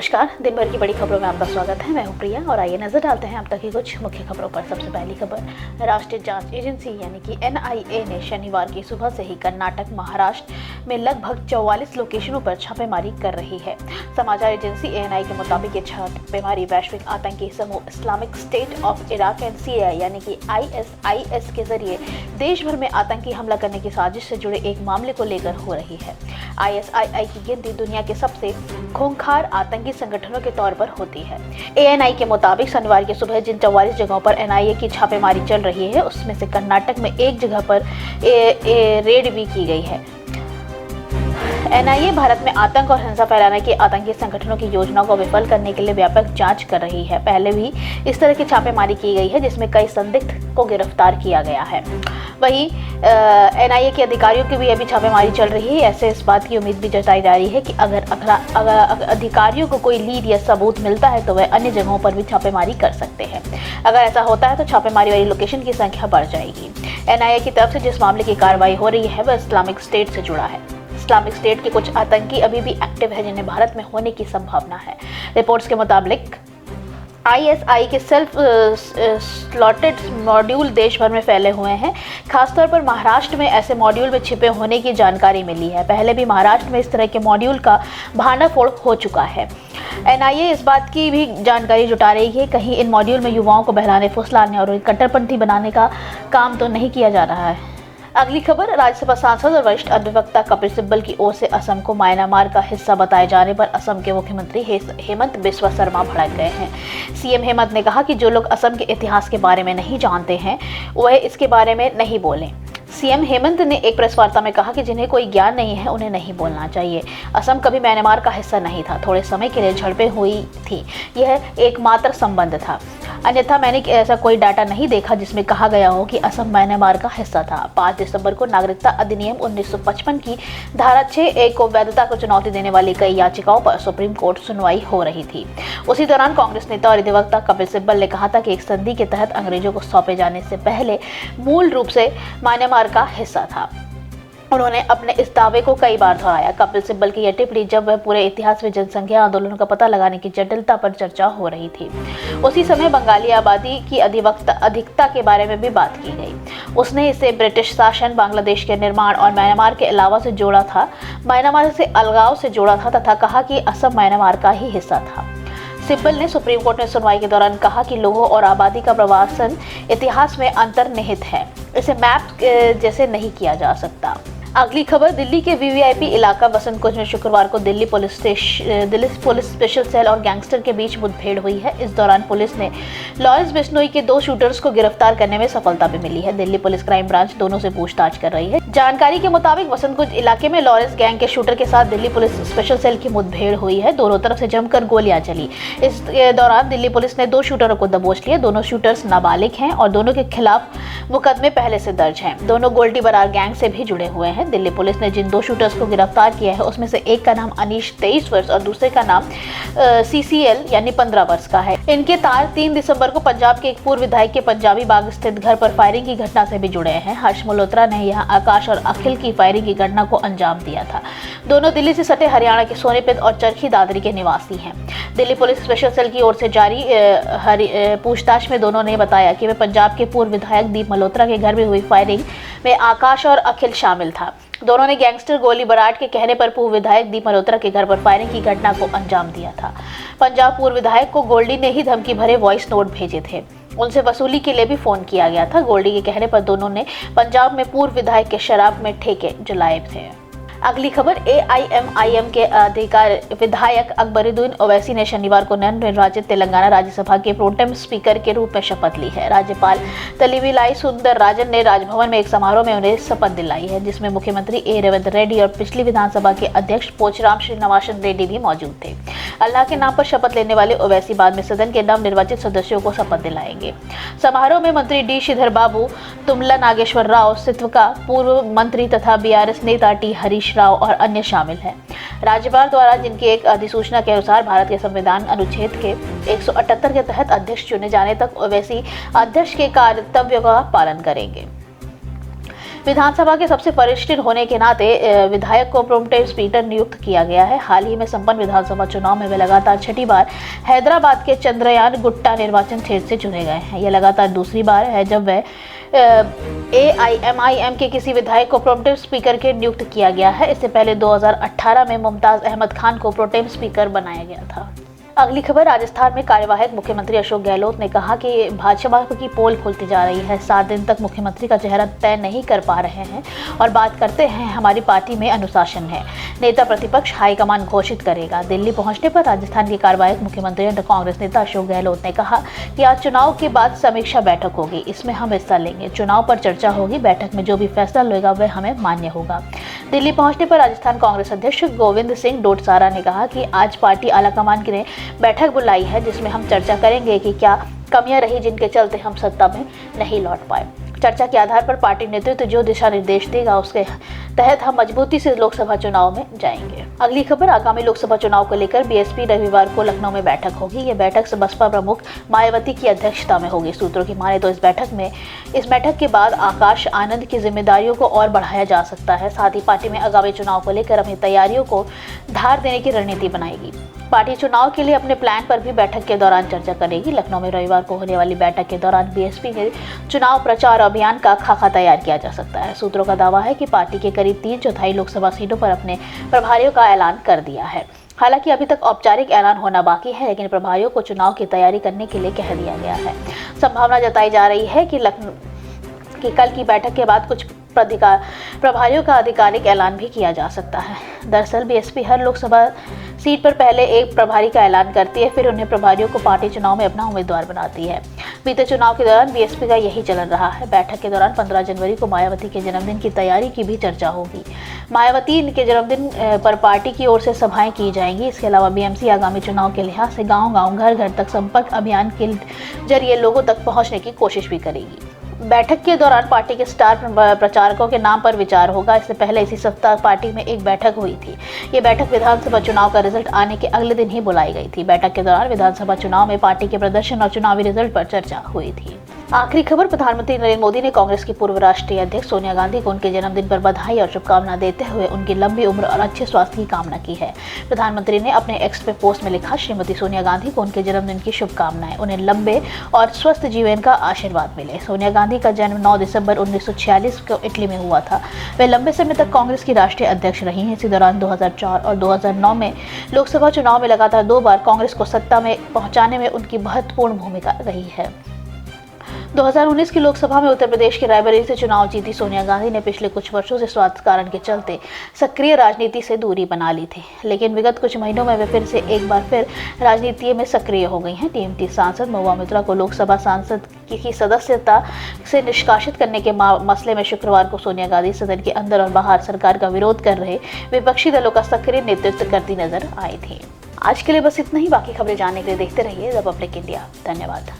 नमस्कार। दिन भर की बड़ी खबरों में आपका स्वागत है। मैं हूं प्रिया और आइए नजर डालते हैं अब तक की कुछ मुख्य खबरों पर। सबसे पहली खबर, राष्ट्रीय जांच एजेंसी यानी कि एनआईए ने शनिवार की सुबह से ही कर्नाटक, महाराष्ट्र में लगभग 44 लोकेशनों पर छापेमारी कर रही है। समाचार एजेंसी एएनआई के मुताबिक ये छापेमारी वैश्विक आतंकी समूह Islamic state of Iraq and Syria यानी कि आईएसआईएस के जरिए देश भर में आतंकी हमला करने की साजिश से जुड़े एक मामले को लेकर हो रही है। आईएसआईएस की गिनती दुनिया के सबसे खूंखार आतंकी संगठनों के तौर पर होती है। एएनआई के मुताबिक शनिवार की सुबह जिन 44 जगहों पर एनआईए की छापेमारी चल रही है उसमें से कर्नाटक में एक जगह पर रेड भी की गई है। एनआईए भारत में आतंक और हिंसा फैलाने के आतंकी संगठनों की योजनाओं को विफल करने के लिए व्यापक जांच कर रही है। पहले भी इस तरह की छापेमारी की गई है जिसमें कई संदिग्ध को गिरफ्तार किया गया है। वहीं एनआईए के अधिकारियों की भी अभी छापेमारी चल रही है। ऐसे इस बात की उम्मीद भी जताई जा रही है कि अगर अधिकारियों को कोई लीड या सबूत मिलता है तो वह अन्य जगहों पर भी छापेमारी कर सकते हैं। अगर ऐसा होता है तो छापेमारी वाली लोकेशन की संख्या बढ़ जाएगी। एनआईए की तरफ से जिस मामले की कार्रवाई हो रही है वह इस्लामिक स्टेट से जुड़ा है। इस्लामिक स्टेट के कुछ आतंकी अभी भी एक्टिव है जिन्हें भारत में होने की संभावना है। रिपोर्ट्स के मुताबिक आईएसआई के सेल्फ स्लॉटेड मॉड्यूल देश भर में फैले हुए हैं। खासतौर पर महाराष्ट्र में ऐसे मॉड्यूल में छिपे होने की जानकारी मिली है। पहले भी महाराष्ट्र में इस तरह के मॉड्यूल का भांडाफोड़ हो चुका है। एनआईए इस बात की भी जानकारी जुटा रही है कहीं इन मॉड्यूल में युवाओं को बहलाने, फुसलाने और कट्टरपंथी बनाने का काम तो नहीं किया जा रहा है। अगली खबर, राज्यसभा सांसद और वरिष्ठ अधिवक्ता कपिल सिब्बल की ओर से असम को म्यांमार का हिस्सा बताए जाने पर असम के मुख्यमंत्री हेमंत बिस्वा शर्मा भड़क गए हैं। सीएम हेमंत ने कहा कि जो लोग असम के इतिहास के बारे में नहीं जानते हैं वह इसके बारे में नहीं बोलें। सीएम हेमंत ने एक प्रेस वार्ता में कहा कि जिन्हें कोई ज्ञान नहीं है उन्हें नहीं बोलना चाहिए। असम कभी म्यांमार का हिस्सा नहीं था। थोड़े समय के लिए झड़पें हुई थी, यह एकमात्र संबंध था। अन्यथा मैंने ऐसा कोई डाटा नहीं देखा जिसमें कहा गया हो कि असम म्यांमार का हिस्सा था। 5 दिसंबर को नागरिकता अधिनियम 1955 की धारा 6A को वैधता को चुनौती देने वाली कई याचिकाओं पर सुप्रीम कोर्ट सुनवाई हो रही थी। उसी दौरान कांग्रेस नेता और अधिवक्ता कपिल सिब्बल ने कहा था कि एक संधि के तहत अंग्रेजों को सौंपे जाने से पहले मूल रूप से म्यांमार का हिस्सा था। उन्होंने अपने इस दावे को कई बार दोहराया। कपिल सिब्बल की यह टिप्पणी जब वह पूरे इतिहास में जनसंख्या आंदोलनों का पता लगाने की जटिलता पर चर्चा हो रही थी। उसी समय बंगाली आबादी की अधिकता के बारे में भी बात की गई। उसने इसे ब्रिटिश शासन, बांग्लादेश के निर्माण और म्यांमार के अलावा से जोड़ा था, म्यांमार से अलगाव से जोड़ा था तथा कहा कि असम म्यांमार का ही हिस्सा था। सिब्बल ने सुप्रीम कोर्ट में सुनवाई के दौरान कहा कि लोगों और आबादी का प्रवासन इतिहास में अंतर्निहित है, इसे मैप जैसे नहीं किया जा सकता। अगली खबर, दिल्ली के वीवीआईपी इलाका वसंत कुंज में शुक्रवार को दिल्ली पुलिस स्पेशल सेल और गैंगस्टर के बीच मुठभेड़ हुई है। इस दौरान पुलिस ने लॉरेंस बिश्नोई के 2 शूटर्स को गिरफ्तार करने में सफलता भी मिली है। दिल्ली पुलिस क्राइम ब्रांच दोनों से पूछताछ कर रही है। जानकारी के मुताबिक वसंत कुंज इलाके में लॉरेंस गैंग के शूटर के साथ दिल्ली पुलिस स्पेशल सेल की मुठभेड़ हुई है। दोनों तरफ से जमकर गोलियां चली। इस दौरान दिल्ली पुलिस ने 2 शूटरों को दबोच लिया। दोनों शूटर्स नाबालिग हैं और दोनों के खिलाफ मुकदमे पहले से दर्ज हैं। दोनों गोल्डी बरार गैंग से भी जुड़े हुए हैं। दिल्ली पुलिस ने जिन 2 शूटर्स को गिरफ्तार किया है उसमें से एक का नाम अनीश 23 वर्ष और दूसरे का नाम सीसीएल यानी 15 वर्ष का है। इनके तार 3 दिसंबर को पंजाब के एक पूर्व विधायक के पंजाबी बाग स्थित घर पर फायरिंग की घटना से भी जुड़े हैं। हर्ष मल्होत्रा ने यहां आकाश और अखिल की फायरिंग की घटना को अंजाम दिया था। दोनों दिल्ली से सटे हरियाणा के सोनीपत और चरखी दादरी के निवासी हैं। दिल्ली पुलिस स्पेशल सेल की ओर से जारी पूछताछ में दोनों ने बताया कि वे पंजाब के पूर्व विधायक दीप मल्होत्रा के घर में हुई फायरिंग में आकाश और अखिल शामिल था। दोनों ने गैंगस्टर गोली बराट के कहने पर पूर्व विधायक दीप मल्होत्रा के घर पर फायरिंग की घटना को अंजाम दिया था। पंजाब पूर्व विधायक को गोल्डी ने ही धमकी भरे वॉइस नोट भेजे थे। उनसे वसूली के लिए भी फोन किया गया था। गोल्डी के कहने पर दोनों ने पंजाब में पूर्व विधायक के शराब में ठेके जलाए थे। अगली खबर, एआईएमआईएम के विधायक अकबरुद्दीन ओवैसी ने शनिवार को नवनिर्वाचित तेलंगाना राज्यसभा के प्रोटेम स्पीकर के रूप में शपथ ली है। राज्यपाल तलिविलाई सुंदरराजन ने राजभवन में एक समारोह में उन्हें शपथ दिलाई है जिसमें मुख्यमंत्री रेवंत रेड्डी और पिछली विधानसभा के अध्यक्ष पोचराम श्रीनिवासन रेड्डी भी मौजूद थे। अल्लाह के नाम पर शपथ लेने वाले ओवैसी बाद में सदन के नवनिर्वाचित सदस्यों को शपथ दिलाएंगे। समारोह में मंत्री डी श्रीधर बाबू, तुमला नागेश्वर राव, सित्वका पूर्व मंत्री तथा बीआरएस नेता टी हरीश राव और अन्य शामिल हैं। राज्यपाल द्वारा जिनकी एक अधिसूचना के अनुसार भारत के संविधान अनुच्छेद के 178 के तहत अध्यक्ष चुने जाने तक ओवैसी अध्यक्ष के कर्तव्यों का पालन करेंगे। विधानसभा के सबसे वरिष्ठ होने के नाते विधायक को प्रोटेम स्पीकर नियुक्त किया गया है। हाल ही में संपन्न विधानसभा चुनाव में वे लगातार छठी बार हैदराबाद के चंद्रयान गुट्टा निर्वाचन क्षेत्र से चुने गए हैं। यह लगातार दूसरी बार है जब वे AIMIM के किसी विधायक को प्रोटेम स्पीकर के नियुक्त किया गया है। इससे पहले 2018 में मुमताज अहमद खान को प्रोटेम स्पीकर बनाया गया था। अगली खबर, राजस्थान में कार्यवाहक मुख्यमंत्री अशोक गहलोत ने कहा कि भाजपा की पोल खुलती जा रही है। 7 दिन तक मुख्यमंत्री का चेहरा तय नहीं कर पा रहे हैं और बात करते हैं हमारी पार्टी में अनुशासन है। नेता प्रतिपक्ष हाईकमान घोषित करेगा। दिल्ली पहुंचने पर राजस्थान के कार्यवाहक मुख्यमंत्री और कांग्रेस नेता अशोक गहलोत ने कहा कि आज चुनाव के बाद समीक्षा बैठक होगी, इसमें हम हिस्सा लेंगे। चुनाव पर चर्चा होगी, बैठक में जो भी फैसला लेगा वह हमें मान्य होगा। दिल्ली पहुंचने पर राजस्थान कांग्रेस अध्यक्ष गोविंद सिंह डोटासरा ने कहा कि आज पार्टी आलाकमान ने बैठक बुलाई है जिसमें हम चर्चा करेंगे कि क्या कमियां रही जिनके चलते हम सत्ता में नहीं लौट पाए। चर्चा के आधार पर पार्टी नेतृत्व जो दिशा निर्देश देगा उसके तहत हम मजबूती से लोकसभा चुनाव में जाएंगे। अगली खबर, आगामी लोकसभा चुनाव को लेकर बीएसपी रविवार को लखनऊ में बैठक होगी। ये बैठक से बसपा प्रमुख मायावती की अध्यक्षता में होगी। सूत्रों की माने तो इस बैठक के बाद आकाश आनंद की जिम्मेदारियों को और बढ़ाया जा सकता है। साथ ही पार्टी में आगामी चुनाव को लेकर अपनी तैयारियों को धार देने की रणनीति बनाएगी। पार्टी चुनाव के लिए अपने प्लान पर भी बैठक के दौरान चर्चा करेगी। लखनऊ में रविवार को होने वाली बैठक के दौरान बीएसपी के चुनाव प्रचार अभियान का खाका तैयार किया जा सकता है। सूत्रों का दावा है कि पार्टी के करीब 3/4 लोकसभा सीटों पर अपने प्रभारियों का ऐलान कर दिया है। हालांकि अभी तक औपचारिक ऐलान होना बाकी है, लेकिन प्रभारियों को चुनाव की तैयारी करने के लिए कह दिया गया है। संभावना जताई जा रही है कि कल की बैठक के बाद कुछ प्रभारियों का आधिकारिक ऐलान भी किया जा सकता है। दरअसल बीएसपी हर लोकसभा सीट पर पहले एक प्रभारी का ऐलान करती है, फिर उन्हें प्रभारियों को पार्टी चुनाव में अपना उम्मीदवार बनाती है। बीते चुनाव के दौरान बीएसपी का यही चलन रहा है। बैठक के दौरान 15 जनवरी को मायावती के जन्मदिन की तैयारी की भी चर्चा होगी। मायावती के जन्मदिन पर पार्टी की ओर से सभाएं की जाएंगी। इसके अलावा बीएमसी आगामी चुनाव के लिहाज से गाँव-गाँव, घर-घर तक संपर्क अभियान के जरिए लोगों तक पहुँचने की कोशिश भी करेगी। बैठक के दौरान पार्टी के स्टार प्रचारकों के नाम पर विचार होगा। इससे पहले इसी सप्ताह पार्टी में एक बैठक हुई थी। ये बैठक विधानसभा चुनाव का रिजल्ट आने के अगले दिन ही बुलाई गई थी। बैठक के दौरान विधानसभा चुनाव में पार्टी के प्रदर्शन और चुनावी रिजल्ट पर चर्चा हुई थी। आखिरी खबर, प्रधानमंत्री नरेंद्र मोदी ने कांग्रेस की पूर्व राष्ट्रीय अध्यक्ष सोनिया गांधी को उनके जन्मदिन पर बधाई और शुभकामना देते हुए उनकी लंबी उम्र और अच्छे स्वास्थ्य की कामना की है। प्रधानमंत्री ने अपने एक्स पे पोस्ट में लिखा, श्रीमती सोनिया गांधी को उनके जन्मदिन की शुभकामनाएं, उन्हें लंबे और स्वस्थ जीवन का आशीर्वाद मिले। सोनिया गांधी का जन्म 9 दिसंबर 1946 को इटली में हुआ था। वे लंबे समय तक कांग्रेस की राष्ट्रीय अध्यक्ष रही हैं। इसी दौरान 2004 और 2009 में लोकसभा चुनाव में लगातार 2 बार कांग्रेस को सत्ता में पहुंचाने में उनकी महत्वपूर्ण भूमिका रही है। 2019 की लोकसभा में उत्तर प्रदेश के रायबरेली से चुनाव जीती सोनिया गांधी ने पिछले कुछ वर्षों से स्वास्थ्य कारण के चलते सक्रिय राजनीति से दूरी बना ली थी, लेकिन विगत कुछ महीनों में वे फिर से एक बार फिर राजनीति में सक्रिय हो गई हैं। टीएमसी सांसद महुआ मोइत्रा को लोकसभा सांसद की सदस्यता से निष्कासित करने के मसले में शुक्रवार को सोनिया गांधी सदन के अंदर और बाहर सरकार का विरोध कर रहे विपक्षी दलों का सक्रिय नेतृत्व करती नजर आई थी। आज के लिए बस इतना ही। बाकी खबरें जानने के लिए देखते रहिए द पब्लिक इंडिया। धन्यवाद।